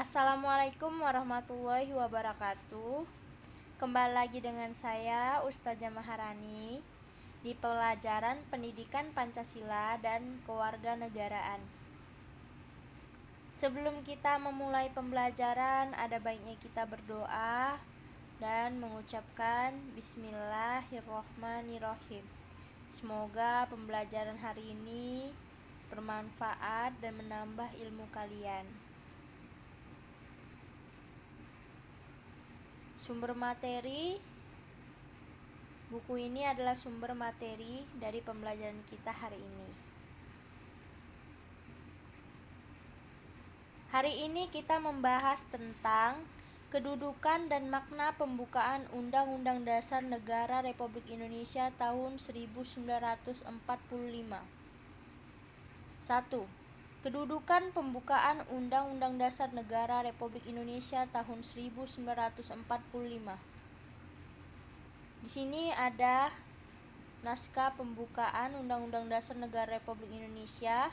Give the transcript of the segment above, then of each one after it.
Assalamualaikum warahmatullahi wabarakatuh. Kembali lagi dengan saya Ustazah Maharani di pelajaran Pendidikan Pancasila dan Kewarganegaraan. Sebelum kita memulai pembelajaran, ada baiknya kita berdoa dan mengucapkan Bismillahirrohmanirrohim. Semoga pembelajaran hari ini bermanfaat dan menambah ilmu kalian. Sumber materi buku ini adalah sumber materi dari pembelajaran kita hari ini. Hari ini kita membahas tentang kedudukan dan makna pembukaan Undang-Undang Dasar Negara Republik Indonesia tahun 1945. 1. Kedudukan pembukaan Undang-Undang Dasar Negara Republik Indonesia tahun 1945. Di sini ada naskah pembukaan Undang-Undang Dasar Negara Republik Indonesia.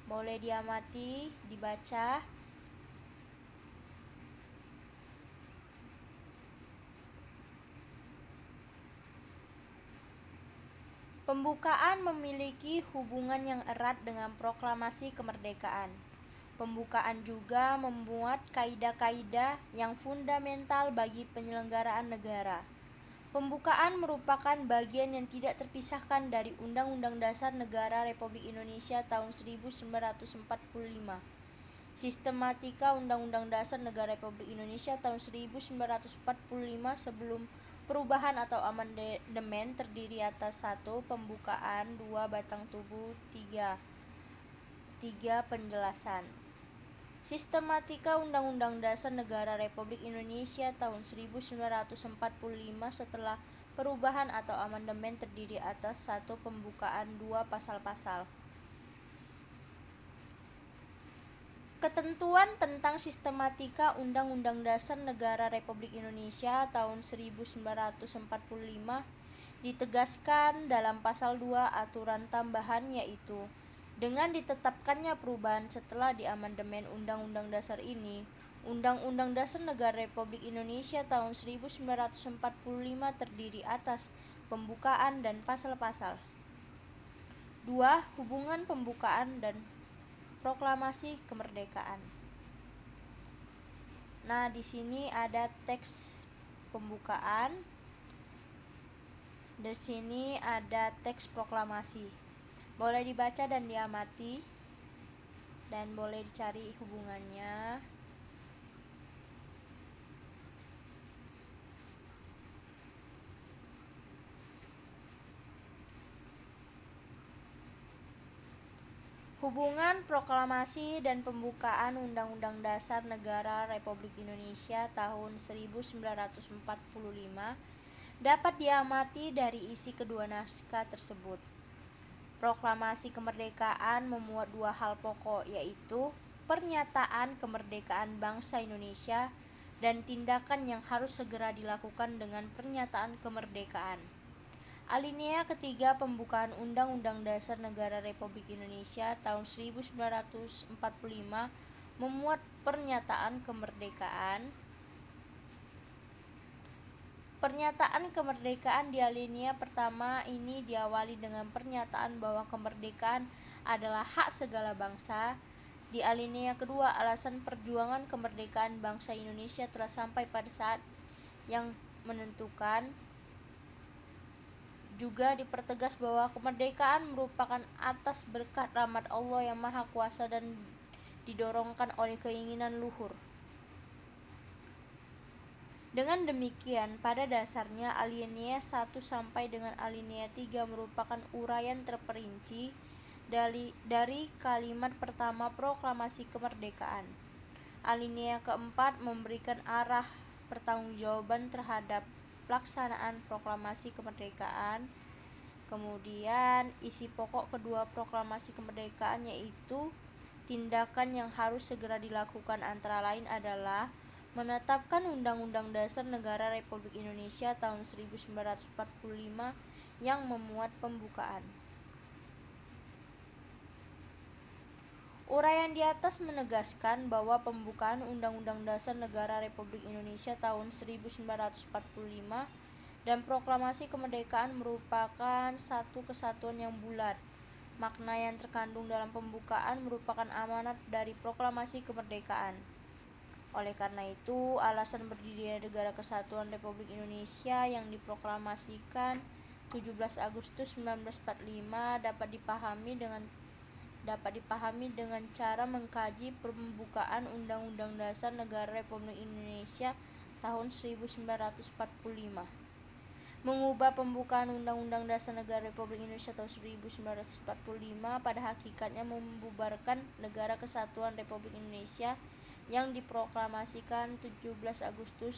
Boleh diamati, dibaca. Pembukaan memiliki hubungan yang erat dengan proklamasi kemerdekaan. Pembukaan juga memuat kaidah-kaidah yang fundamental bagi penyelenggaraan negara. Pembukaan merupakan bagian yang tidak terpisahkan dari Undang-Undang Dasar Negara Republik Indonesia tahun 1945. Sistematika Undang-Undang Dasar Negara Republik Indonesia tahun 1945 sebelum perubahan atau amandemen terdiri atas 1. Pembukaan, 2. Batang tubuh, 3. Penjelasan. Sistematika Undang-Undang Dasar Negara Republik Indonesia tahun 1945 setelah perubahan atau amandemen terdiri atas 1. Pembukaan, 2. Pasal-pasal. Ketentuan tentang sistematika Undang-Undang Dasar Negara Republik Indonesia tahun 1945 ditegaskan dalam pasal 2 aturan tambahan, yaitu dengan ditetapkannya perubahan setelah diamandemen Undang-Undang Dasar ini, Undang-Undang Dasar Negara Republik Indonesia tahun 1945 terdiri atas pembukaan dan pasal-pasal. 2. Hubungan pembukaan dan proklamasi kemerdekaan. Nah, di sini ada teks pembukaan. Di sini ada teks proklamasi. Boleh dibaca dan diamati, dan boleh dicari hubungannya. Hubungan proklamasi dan pembukaan Undang-Undang Dasar Negara Republik Indonesia tahun 1945 dapat diamati dari isi kedua naskah tersebut. Proklamasi kemerdekaan memuat dua hal pokok, yaitu pernyataan kemerdekaan bangsa Indonesia dan tindakan yang harus segera dilakukan dengan pernyataan kemerdekaan. Alinea ketiga pembukaan Undang-Undang Dasar Negara Republik Indonesia tahun 1945 memuat pernyataan kemerdekaan. Pernyataan kemerdekaan di alinea pertama ini diawali dengan pernyataan bahwa kemerdekaan adalah hak segala bangsa. Di alinea kedua, alasan perjuangan kemerdekaan bangsa Indonesia telah sampai pada saat yang menentukan. Juga dipertegas bahwa kemerdekaan merupakan atas berkat rahmat Allah yang Maha Kuasa dan didorongkan oleh keinginan luhur. Dengan demikian, pada dasarnya alinea 1 sampai dengan alinea 3 merupakan uraian terperinci dari kalimat pertama proklamasi kemerdekaan. Alinea keempat memberikan arah pertanggungjawaban terhadap pelaksanaan proklamasi kemerdekaan. Kemudian isi pokok kedua proklamasi kemerdekaan yaitu tindakan yang harus segera dilakukan antara lain adalah menetapkan Undang-Undang Dasar Negara Republik Indonesia tahun 1945 yang memuat pembukaan. Uraian di atas menegaskan bahwa pembukaan Undang-Undang Dasar Negara Republik Indonesia tahun 1945 dan Proklamasi Kemerdekaan merupakan satu kesatuan yang bulat. Makna yang terkandung dalam pembukaan merupakan amanat dari Proklamasi Kemerdekaan. Oleh karena itu, alasan berdirinya Negara Kesatuan Republik Indonesia yang diproklamasikan 17 Agustus 1945 dapat dipahami dengan cara mengkaji pembukaan Undang-Undang Dasar Negara Republik Indonesia tahun 1945. Mengubah pembukaan Undang-Undang Dasar Negara Republik Indonesia tahun 1945 pada hakikatnya membubarkan Negara Kesatuan Republik Indonesia yang diproklamasikan 17 Agustus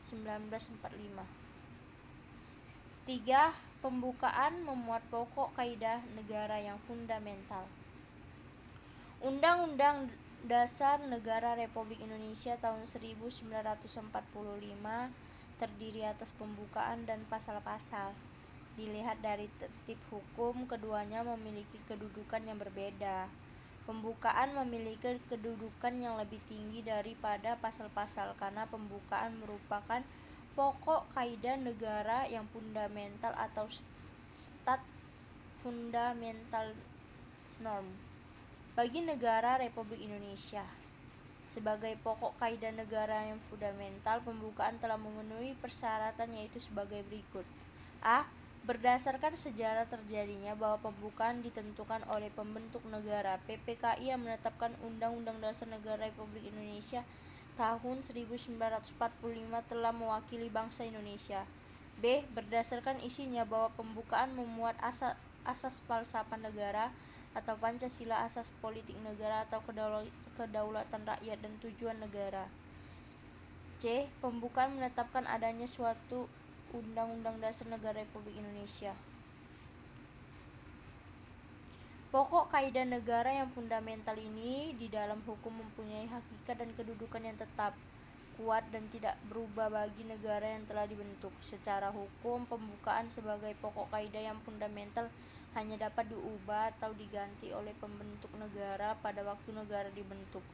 1945. 3. Pembukaan memuat pokok kaidah negara yang fundamental. Undang-Undang Dasar Negara Republik Indonesia tahun 1945 terdiri atas pembukaan dan pasal-pasal. Dilihat dari tertib hukum, keduanya memiliki kedudukan yang berbeda. Pembukaan memiliki kedudukan yang lebih tinggi daripada pasal-pasal karena pembukaan merupakan pokok kaidah negara yang fundamental atau stat fundamental norm bagi negara Republik Indonesia. Sebagai pokok kaidah negara yang fundamental, pembukaan telah memenuhi persyaratan yaitu sebagai berikut. A. Berdasarkan sejarah terjadinya bahwa pembukaan ditentukan oleh pembentuk negara PPKI yang menetapkan Undang-Undang Dasar Negara Republik Indonesia tahun 1945 telah mewakili bangsa Indonesia. B. Berdasarkan isinya bahwa pembukaan memuat asas falsafah negara atau Pancasila, asas politik negara atau kedaulatan rakyat dan tujuan negara. C. Pembukaan menetapkan adanya suatu Undang-Undang Dasar Negara Republik Indonesia. Pokok kaidah negara yang fundamental ini di dalam hukum mempunyai hakikat dan kedudukan yang tetap, kuat dan tidak berubah bagi negara yang telah dibentuk. Secara hukum, pembukaan sebagai pokok kaidah yang fundamental hanya dapat diubah atau diganti oleh pembentuk negara pada waktu negara dibentuk.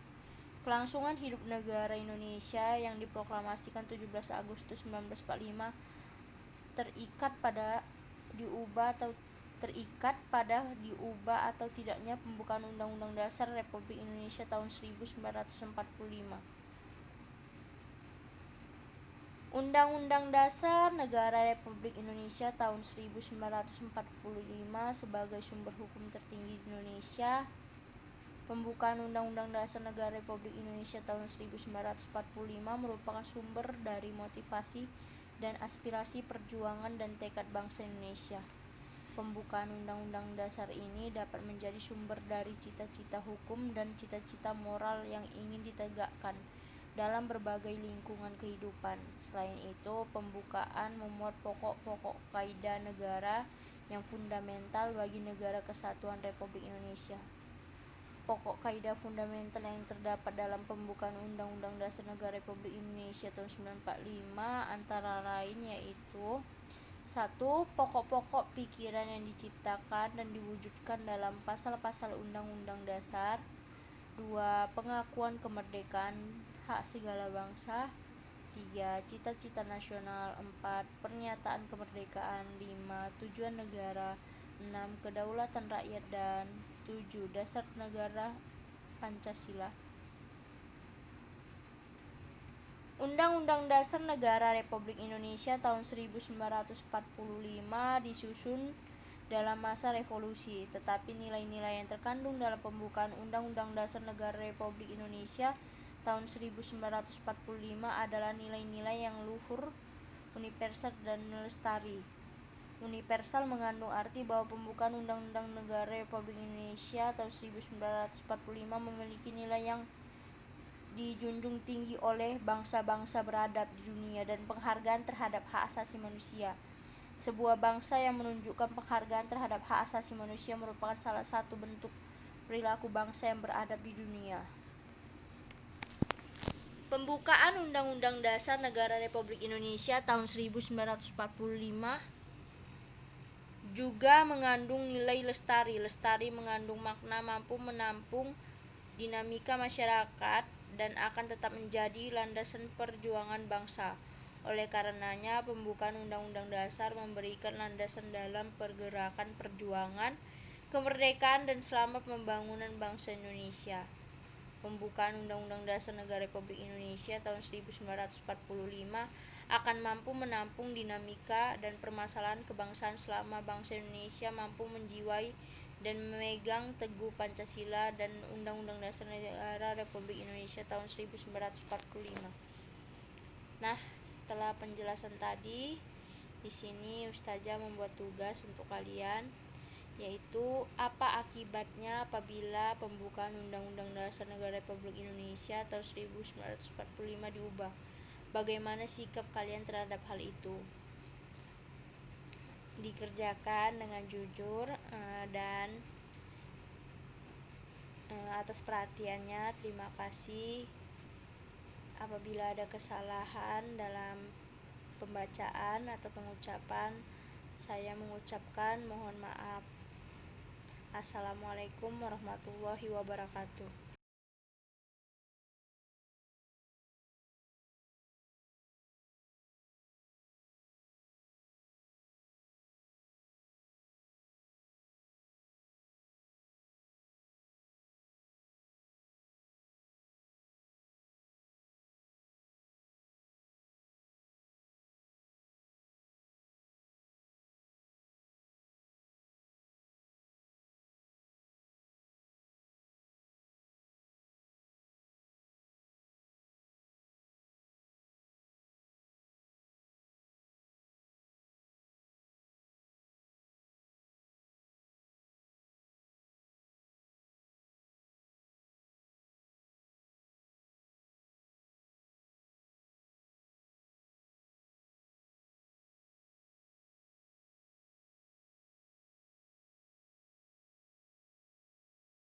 Kelangsungan hidup negara Indonesia yang diproklamasikan 17 Agustus 1945 terikat pada diubah atau tidaknya pembukaan Undang-Undang Dasar Republik Indonesia tahun 1945. Undang-Undang Dasar Negara Republik Indonesia tahun 1945 sebagai sumber hukum tertinggi di Indonesia. Pembukaan Undang-Undang Dasar Negara Republik Indonesia tahun 1945 merupakan sumber dari motivasi dan aspirasi perjuangan dan tekad bangsa Indonesia. Pembukaan Undang-Undang Dasar ini dapat menjadi sumber dari cita-cita hukum dan cita-cita moral yang ingin ditegakkan dalam berbagai lingkungan kehidupan. Selain itu, pembukaan memuat pokok-pokok kaidah negara yang fundamental bagi Negara Kesatuan Republik Indonesia. Pokok kaidah fundamental yang terdapat dalam pembukaan Undang-Undang Dasar Negara Republik Indonesia tahun 1945 antara lain yaitu 1. Pokok-pokok pikiran yang diciptakan dan diwujudkan dalam pasal-pasal Undang-Undang Dasar. 2. Pengakuan kemerdekaan hak segala bangsa. 3. Cita-cita nasional. 4. Pernyataan kemerdekaan. 5. Tujuan negara. 6. Kedaulatan rakyat. Dan 7. Dasar negara Pancasila. Undang-Undang Dasar Negara Republik Indonesia tahun 1945 disusun dalam masa revolusi, tetapi nilai-nilai yang terkandung dalam pembukaan Undang-Undang Dasar Negara Republik Indonesia tahun 1945 adalah nilai-nilai yang luhur, universal dan lestari. Universal mengandung arti bahwa pembukaan Undang-Undang Negara Republik Indonesia tahun 1945 memiliki nilai yang dijunjung tinggi oleh bangsa-bangsa beradab di dunia dan penghargaan terhadap hak asasi manusia. Sebuah bangsa yang menunjukkan penghargaan terhadap hak asasi manusia merupakan salah satu bentuk perilaku bangsa yang beradab di dunia. Pembukaan Undang-Undang Dasar Negara Republik Indonesia tahun 1945 juga mengandung nilai lestari. Lestari mengandung makna mampu menampung dinamika masyarakat dan akan tetap menjadi landasan perjuangan bangsa. Oleh karenanya, pembukaan Undang-Undang Dasar memberikan landasan dalam pergerakan perjuangan kemerdekaan dan selamat pembangunan bangsa Indonesia. Pembukaan Undang-Undang Dasar Negara Republik Indonesia tahun 1945 akan mampu menampung dinamika dan permasalahan kebangsaan selama bangsa Indonesia mampu menjiwai dan memegang teguh Pancasila dan Undang-Undang Dasar Negara Republik Indonesia tahun 1945. Nah, setelah penjelasan tadi, di sini Ustazah membuat tugas untuk kalian, yaitu apa akibatnya apabila pembukaan Undang-Undang Dasar Negara Republik Indonesia tahun 1945 diubah. Bagaimana sikap kalian terhadap hal itu? Dikerjakan dengan jujur dan atas perhatiannya terima kasih. Apabila ada kesalahan dalam pembacaan atau pengucapan, saya mengucapkan mohon maaf. Assalamualaikum warahmatullahi wabarakatuh.